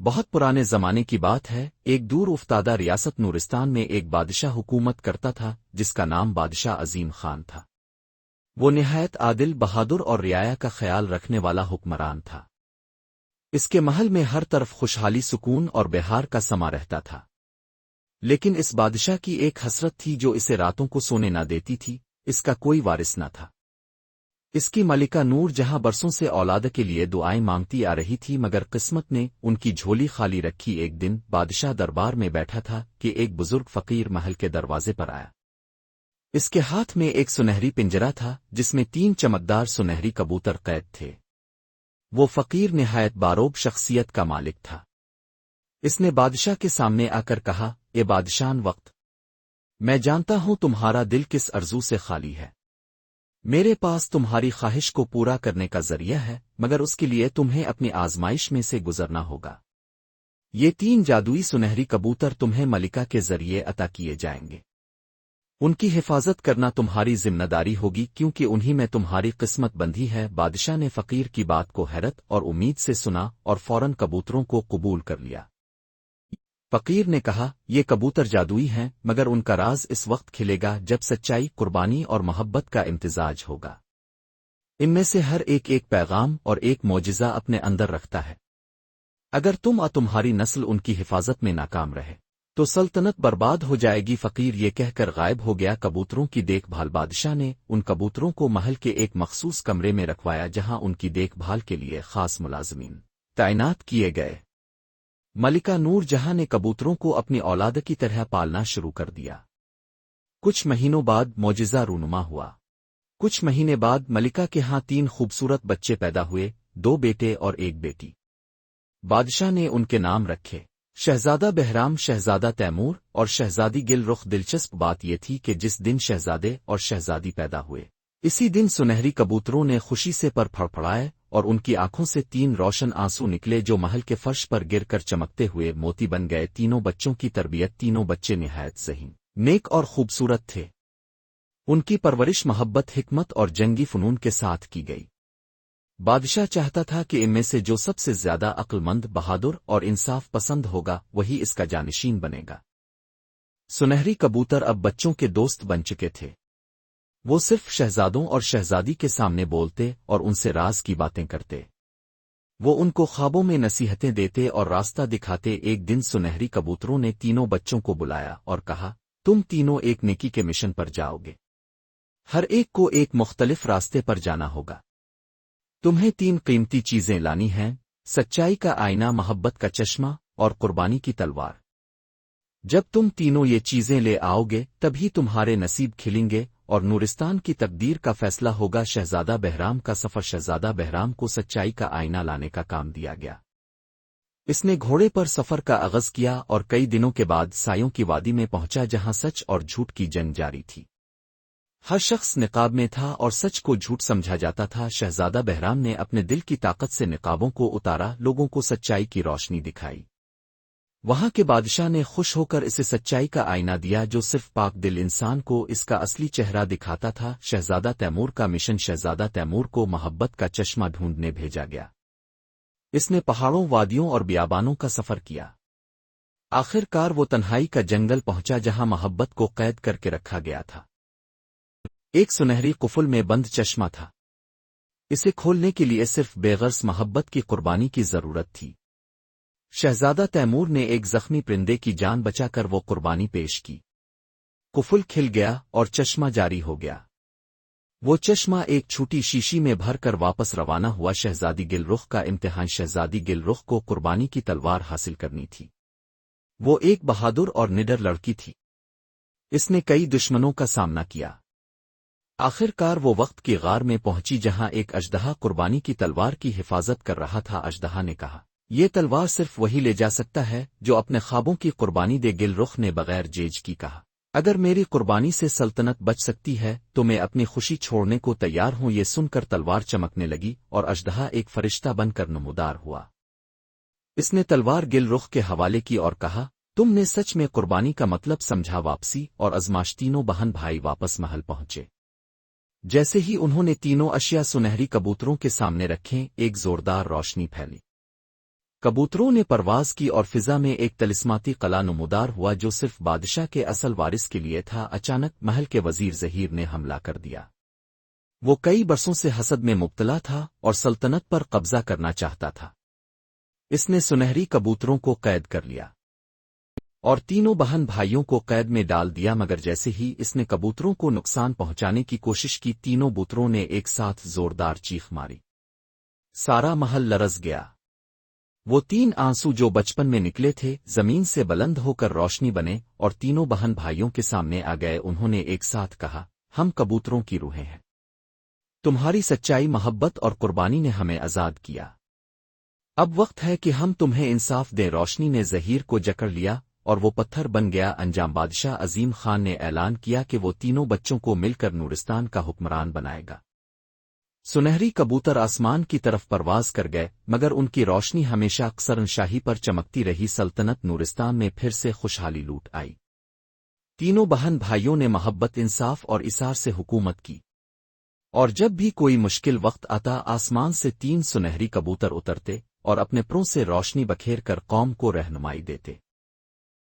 بہت پرانے زمانے کی بات ہے، ایک دور افتادہ ریاست نورستان میں ایک بادشاہ حکومت کرتا تھا جس کا نام بادشاہ عظیم خان تھا۔ وہ نہایت عادل، بہادر اور رعایا کا خیال رکھنے والا حکمران تھا۔ اس کے محل میں ہر طرف خوشحالی، سکون اور بہار کا سما رہتا تھا۔ لیکن اس بادشاہ کی ایک حسرت تھی جو اسے راتوں کو سونے نہ دیتی تھی، اس کا کوئی وارث نہ تھا۔ اس کی ملکہ نور جہاں برسوں سے اولاد کے لیے دعائیں مانگتی آ رہی تھی، مگر قسمت نے ان کی جھولی خالی رکھی۔ ایک دن بادشاہ دربار میں بیٹھا تھا کہ ایک بزرگ فقیر محل کے دروازے پر آیا۔ اس کے ہاتھ میں ایک سنہری پنجرا تھا جس میں 3 چمکدار سنہری کبوتر قید تھے۔ وہ فقیر نہایت باروب شخصیت کا مالک تھا۔ اس نے بادشاہ کے سامنے آ کر کہا، اے بادشاہ وقت، میں جانتا ہوں تمہارا دل کس آرزو سے خالی ہے۔ میرے پاس تمہاری خواہش کو پورا کرنے کا ذریعہ ہے، مگر اس کے لیے تمہیں اپنی آزمائش میں سے گزرنا ہوگا۔ یہ 3 جادوئی سنہری کبوتر تمہیں ملکہ کے ذریعے عطا کیے جائیں گے۔ ان کی حفاظت کرنا تمہاری ذمہ داری ہوگی، کیونکہ انہی میں تمہاری قسمت بندھی ہے۔ بادشاہ نے فقیر کی بات کو حیرت اور امید سے سنا اور فوراً کبوتروں کو قبول کر لیا۔ فقیر نے کہا، یہ کبوتر جادوئی ہیں، مگر ان کا راز اس وقت کھلے گا جب سچائی، قربانی اور محبت کا امتزاج ہوگا۔ ان میں سے ہر ایک پیغام اور ایک معجزہ اپنے اندر رکھتا ہے۔ اگر تم اور تمہاری نسل ان کی حفاظت میں ناکام رہے تو سلطنت برباد ہو جائے گی۔ فقیر یہ کہہ کر غائب ہو گیا۔ کبوتروں کی دیکھ بھال بادشاہ نے ان کبوتروں کو محل کے ایک مخصوص کمرے میں رکھوایا، جہاں ان کی دیکھ بھال کے لیے خاص ملازمین تعینات کیے گئے۔ ملکہ نور جہاں نے کبوتروں کو اپنی اولاد کی طرح پالنا شروع کر دیا۔ کچھ مہینوں بعد معجزہ رونما ہوا۔ کچھ مہینے بعد ملکہ کے ہاں 3 خوبصورت بچے پیدا ہوئے، 2 بیٹے اور 1 بیٹی۔ بادشاہ نے ان کے نام رکھے شہزادہ بہرام، شہزادہ تیمور اور شہزادی گل رخ۔ دلچسپ بات یہ تھی کہ جس دن شہزادے اور شہزادی پیدا ہوئے، اسی دن سنہری کبوتروں نے خوشی سے پر پھڑپھڑائے اور ان کی آنکھوں سے 3 روشن آنسو نکلے جو محل کے فرش پر گر کر چمکتے ہوئے موتی بن گئے۔ تینوں بچوں کی تربیت، تینوں بچے نہایت ذہین، نیک اور خوبصورت تھے۔ ان کی پرورش محبت، حکمت اور جنگی فنون کے ساتھ کی گئی۔ بادشاہ چاہتا تھا کہ ان میں سے جو سب سے زیادہ عقل مند، بہادر اور انصاف پسند ہوگا وہی اس کا جانشین بنے گا۔ سنہری کبوتر اب بچوں کے دوست بن چکے تھے۔ وہ صرف شہزادوں اور شہزادی کے سامنے بولتے اور ان سے راز کی باتیں کرتے۔ وہ ان کو خوابوں میں نصیحتیں دیتے اور راستہ دکھاتے۔ ایک دن سنہری کبوتروں نے تینوں بچوں کو بلایا اور کہا، تم تینوں ایک نیکی کے مشن پر جاؤ گے۔ ہر ایک کو ایک مختلف راستے پر جانا ہوگا۔ تمہیں 3 قیمتی چیزیں لانی ہیں: سچائی کا آئینہ، محبت کا چشمہ اور قربانی کی تلوار۔ جب تم تینوں یہ چیزیں لے آؤ گے تبھی تمہارے نصیب کھلیں گے اور نورستان کی تقدیر کا فیصلہ ہوگا۔ شہزادہ بہرام کا سفر۔ شہزادہ بہرام کو سچائی کا آئینہ لانے کا کام دیا گیا۔ اس نے گھوڑے پر سفر کا آغاز کیا اور کئی دنوں کے بعد سایوں کی وادی میں پہنچا، جہاں سچ اور جھوٹ کی جنگ جاری تھی۔ ہر شخص نقاب میں تھا اور سچ کو جھوٹ سمجھا جاتا تھا۔ شہزادہ بہرام نے اپنے دل کی طاقت سے نقابوں کو اتارا، لوگوں کو سچائی کی روشنی دکھائی۔ وہاں کے بادشاہ نے خوش ہو کر اسے سچائی کا آئینہ دیا جو صرف پاک دل انسان کو اس کا اصلی چہرہ دکھاتا تھا۔ شہزادہ تیمور کا مشن۔ شہزادہ تیمور کو محبت کا چشمہ ڈھونڈنے بھیجا گیا۔ اس نے پہاڑوں، وادیوں اور بیابانوں کا سفر کیا۔ آخر کار وہ تنہائی کا جنگل پہنچا جہاں محبت کو قید کر کے رکھا گیا تھا۔ ایک سنہری قفل میں بند چشمہ تھا۔ اسے کھولنے کے لیے صرف بے غرض محبت کی قربانی کی ضرورت تھی۔ شہزادہ تیمور نے ایک زخمی پرندے کی جان بچا کر وہ قربانی پیش کی۔ قفل کھل گیا اور چشمہ جاری ہو گیا۔ وہ چشمہ ایک چھوٹی شیشی میں بھر کر واپس روانہ ہوا۔ شہزادی گل رخ کا امتحان۔ شہزادی گل رخ کو قربانی کی تلوار حاصل کرنی تھی۔ وہ ایک بہادر اور نڈر لڑکی تھی۔ اس نے کئی دشمنوں کا سامنا کیا۔ آخر کار وہ وقت کی غار میں پہنچی جہاں ایک اژدہا قربانی کی تلوار کی حفاظت کر رہا تھا۔ اژدہا نے کہا، یہ تلوار صرف وہی لے جا سکتا ہے جو اپنے خوابوں کی قربانی دے۔ گل رخ نے بغیر جیج کی کہا، اگر میری قربانی سے سلطنت بچ سکتی ہے تو میں اپنی خوشی چھوڑنے کو تیار ہوں۔ یہ سن کر تلوار چمکنے لگی اور اژدہا ایک فرشتہ بن کر نمودار ہوا۔ اس نے تلوار گل رخ کے حوالے کی اور کہا، تم نے سچ میں قربانی کا مطلب سمجھا۔ واپسی اور ازمائش۔ تینوں بہن بھائی واپس محل پہنچے۔ جیسے ہی انہوں نے تینوں اشیاء سنہری کبوتروں کے سامنے رکھیں، ایک زوردار روشنی پھیلی۔ کبوتروں نے پرواز کی اور فضا میں ایک طلسماتی قلعہ نمودار ہوا جو صرف بادشاہ کے اصل وارث کے لیے تھا۔ اچانک محل کے وزیر زہیر نے حملہ کر دیا۔ وہ کئی برسوں سے حسد میں مبتلا تھا اور سلطنت پر قبضہ کرنا چاہتا تھا۔ اس نے سنہری کبوتروں کو قید کر لیا اور تینوں بہن بھائیوں کو قید میں ڈال دیا، مگر جیسے ہی اس نے کبوتروں کو نقصان پہنچانے کی کوشش کی، تینوں بوتروں نے ایک ساتھ زوردار چیخ ماری۔ سارا محل لرز گیا۔ وہ تین آنسو جو بچپن میں نکلے تھے زمین سے بلند ہو کر روشنی بنے اور تینوں بہن بھائیوں کے سامنے آ گئے۔ انہوں نے ایک ساتھ کہا، ہم کبوتروں کی روحیں ہیں، تمہاری سچائی، محبت اور قربانی نے ہمیں آزاد کیا۔ اب وقت ہے کہ ہم تمہیں انصاف دیں۔ روشنی نے زہیر کو جکڑ لیا اور وہ پتھر بن گیا۔ انجام: بادشاہ عظیم خان نے اعلان کیا کہ وہ تینوں بچوں کو مل کر نورستان کا حکمران بنائے گا۔ سنہری کبوتر آسمان کی طرف پرواز کر گئے، مگر ان کی روشنی ہمیشہ اکثر شاہی پر چمکتی رہی۔ سلطنت نورستان میں پھر سے خوشحالی لوٹ آئی۔ تینوں بہن بھائیوں نے محبت، انصاف اور اثار سے حکومت کی، اور جب بھی کوئی مشکل وقت آتا آسمان سے تین سنہری کبوتر اترتے اور اپنے پروں سے روشنی بکھیر کر قوم کو رہنمائی دیتے۔